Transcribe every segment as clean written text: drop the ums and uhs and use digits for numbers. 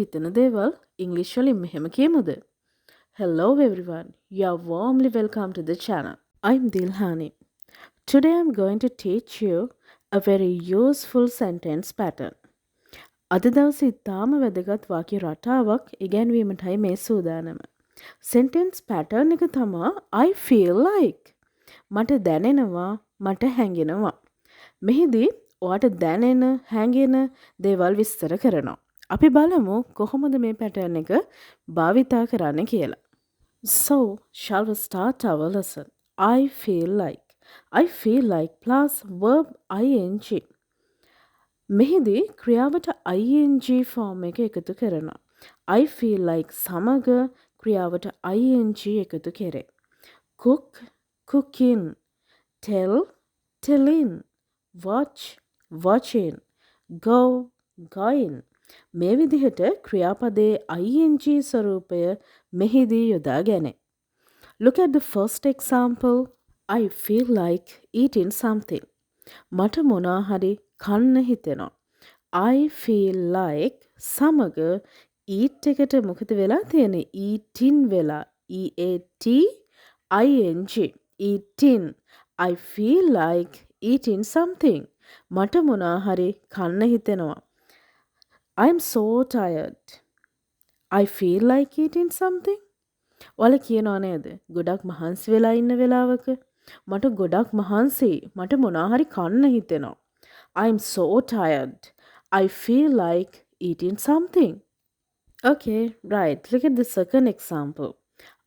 හිතෙන දේවල් ඉංග්‍රීසි වලින් මෙහෙම කියමුද? Hello everyone. You are warmly welcome to the channel. I'm Dilhani. Today I'm going to teach you a very useful sentence pattern. අද දවසේ ඉතාම වැදගත් වාක්‍ය රටාවක් ඉගැන්වීමටයි මේ සූදානම. sentence pattern එක තමා I feel like. මට දැනෙනවා, මට හැඟෙනවා. මෙහිදී ඔයාට දැනෙන, හැඟෙන දේවල් විස්තර කරනවා. අපි බලමු කොහොමද මේ පැටර්න් එක භාවිතා කරන්න කියලා. So, shall we start our lesson? I feel like. I feel like plus verb ing. මෙහිදී ක්‍රියාවට ing ෆෝම් එක එකතු කරනවා. I feel like සමග ක්‍රියාවට ing එකතු කෙරේ. Cook, cooking. Tell, telling. Watch, watching. Go, going. මේ විදිහට ක්‍රියාපදයේ ing ස්වරූපය මෙහිදී යොදා ගැනේ. Look at the first example. I feel like eating something. මට මොනා හරි කන්න හිතෙනවා. I feel like සමග eat එකට මොකද වෙලා තියෙන්නේ? eating වෙලා. eat ing. eating. I feel like eating something. මට මොනා හරි කන්න හිතෙනවා. I'm so tired. I feel like eating something. ඔයාලා කියනවා නේද? ගොඩක් මහන්සි වෙලා ඉන්න වෙලාවක මට ගොඩක් මහන්සියි. මට මොනා හරි කන්න හිතෙනවා. I'm so tired. I feel like eating something. Okay, right. Look at the second example.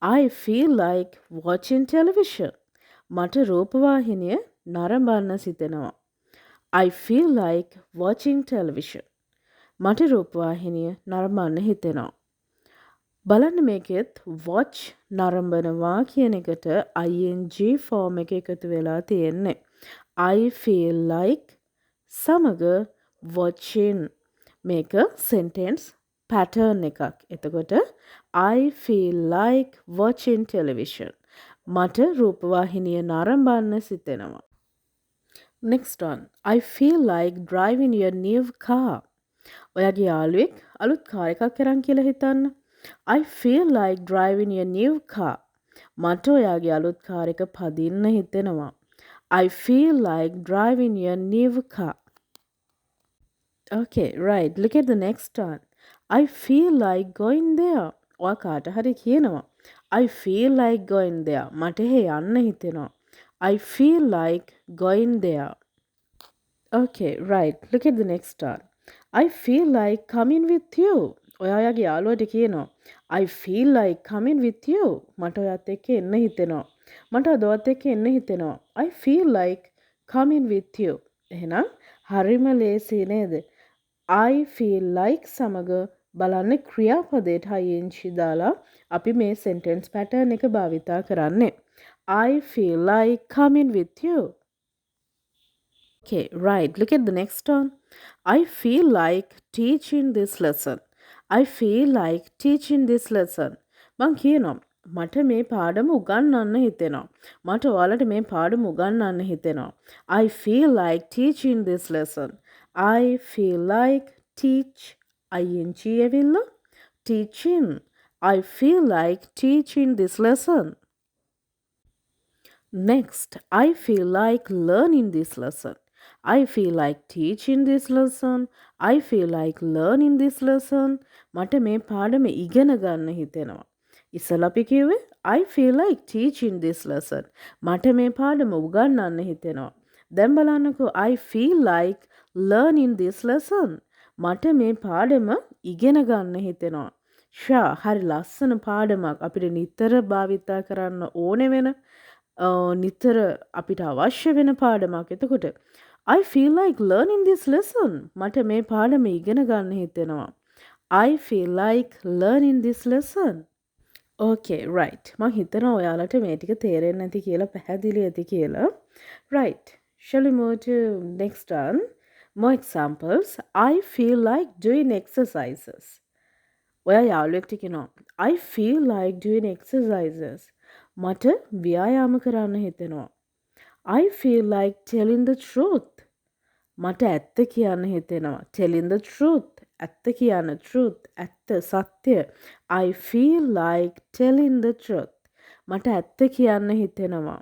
I feel like watching television. මට රූපවාහිනිය නරඹන්න සිතෙනවා. I feel like watching television. මට රූපවාහිනිය නරඹන්න හිතෙනවා. බලන්න මේකෙත් watch නරඹනවා කියන එකට ing ෆෝම් එක එකතු වෙලා තියෙන්නේ. I feel like සමග watching මේක sentence pattern එකක්. එතකොට I feel like watching television. මට රූපවාහිනිය නරඹන්න සිතෙනවා. Next one. I feel like driving your new car. ඔයාගේ යාළුවෙක් අලුත් කාර් එකක් අරන් කියලා හිතන්න. I feel like driving your new car. මට ඔයාගේ අලුත් කාර් එක පදින්න හිතෙනවා. I feel like driving your new car. Okay, right. Look at the next one. I feel like going there. ඔයා කාට හරි කියනවා. I feel like going there. මට එහෙ යන්න හිතෙනවා. I feel like going there. Okay, right. Look at the next one. I feel like coming with you. ඔයාගේ යාළුවට කියනවා. I feel like coming with you. මට ඔයත් එක්ක එන්න හිතෙනවා. මට අද ඔයත් එක්ක එන්න හිතෙනවා. I feel like coming with you. එහෙනම් හරිම ලේසි නේද? I feel like සමග බලන්න ක්‍රියාපදයට ing දාලා අපි මේ sentence pattern එක භාවිතා කරන්නේ. I feel like coming with you. Okay, right. Look at the next one. I feel like teaching this lesson. I feel like teaching this lesson. මං කියනවා මට මේ පාඩම උගන්වන්න හිතෙනවා. මට ඔයාලට මේ පාඩම උගන්වන්න හිතෙනවා. I feel like teaching this lesson. I feel like teach ing ඇවිල්ලා teaching. I feel like teaching this lesson. Next, I feel like learning this lesson. I feel like teaching this lesson. I feel like learning this lesson. මට මේ පාඩම ඉගෙන ගන්න හිතෙනවා. ඉස්සෙල්ලා අපි කිව්වේ I feel like teaching this lesson. මට මේ පාඩම උගන්වන්න හිතෙනවා. දැන් බලන්නකෝ I feel like learning this lesson. මට මේ පාඩම ඉගෙන ගන්න හිතෙනවා. හරි ලස්සන පාඩමක් අපිට නිතර භාවිතා කරන්න ඕනේ වෙන නිතර අපිට අවශ්‍ය වෙන පාඩමක්. එතකොට I feel like learning this lesson. මට මේ පාඩම ඉගෙන ගන්න හිතෙනවා. I feel like learning this lesson. Okay, right. මං හිතනවා ඔයාලට මේ ටික තේරෙන්නේ නැති කියලා පැහැදිලි ඇති කියලා. Right. Shall we move to next one? More examples. I feel like doing exercises. ඔයා යාළුවෙක්ට කියනවා I feel like doing exercises. මට ව්‍යායාම කරන්න හිතෙනවා. I feel like telling the truth. මට ඇත්ත කියන්න හිතෙනවා. Telling the truth. ඇත්ත කියන්න truth. ඇත්ත සත්‍ය. I feel like telling the truth. මට ඇත්ත කියන්න හිතෙනවා.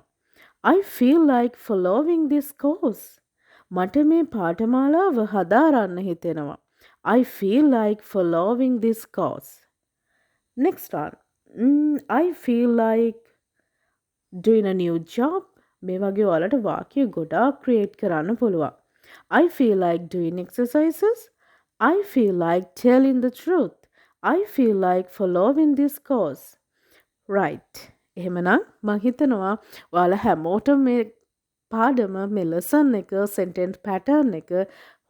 I feel like following this course. මට මේ පාඨමාලාව හදාරන්න හිතෙනවා. I feel like following this course. Next one. I feel like doing a new job. මේ වගේ ඔයාලට වාක්‍ය ගොඩාක් ක්‍රියේට් කරන්න පුළුවන්. I feel like doing exercises. I feel like telling the truth. I feel like following this course. Right. එහෙමනම් මං හිතනවා ඔයාලා හැමෝටම මේ පාඩම මේ ලෙසන් එක sentence pattern එක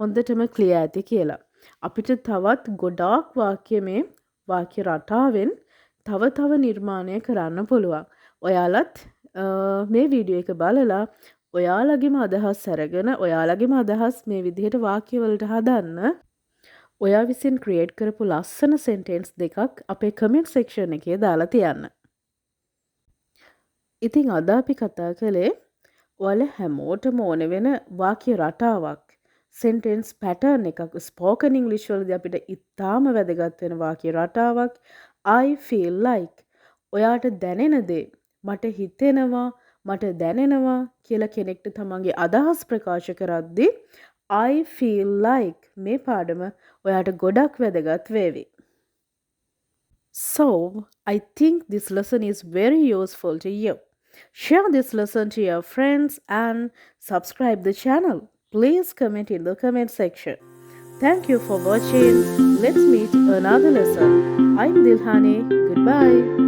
හොඳටම clear ඇති කියලා. අපිට තවත් ගොඩාක් වාක්‍ය රටාවෙන් තව නිර්මාණය කරන්න පුළුවන්. ඔයාලත් මේ වීඩියෝ එක බලලා ඔයාලගේම අදහස් අරගෙන ඔයාලගේම අදහස් මේ විදිහට වාක්‍යවලට හදන්න. ඔයා විසින් ක්‍රියේට් කරපු ලස්සන සෙන්ටෙන්ස් දෙකක් අපේ කමෙන්ට් සෙක්ෂන් එකේ දාලා තියන්න. ඉතින් අද අපි කතා කළේ ඔයාලා හැමෝටම ඕන වෙන වාක්‍ය රටාවක් sentence pattern එකක් spoken English වලදී අපිට ඉතාම වැදගත් වෙන වාක්‍ය රටාවක් I feel like ඔයාට දැනෙන දේ මට හිතෙනවා මට දැනෙනවා කියලා කෙනෙක්ට තමන්ගේ අදහස් ප්‍රකාශ කරද්දී I feel like මේ පාඩම ඔයාට ගොඩක් වැදගත් වේවි. So, I think this lesson is very useful to you. Share this lesson to your friends and subscribe the channel. Please comment in the comment section. Thank you for watching. Let's meet another lesson. I'm Dilhani. Goodbye.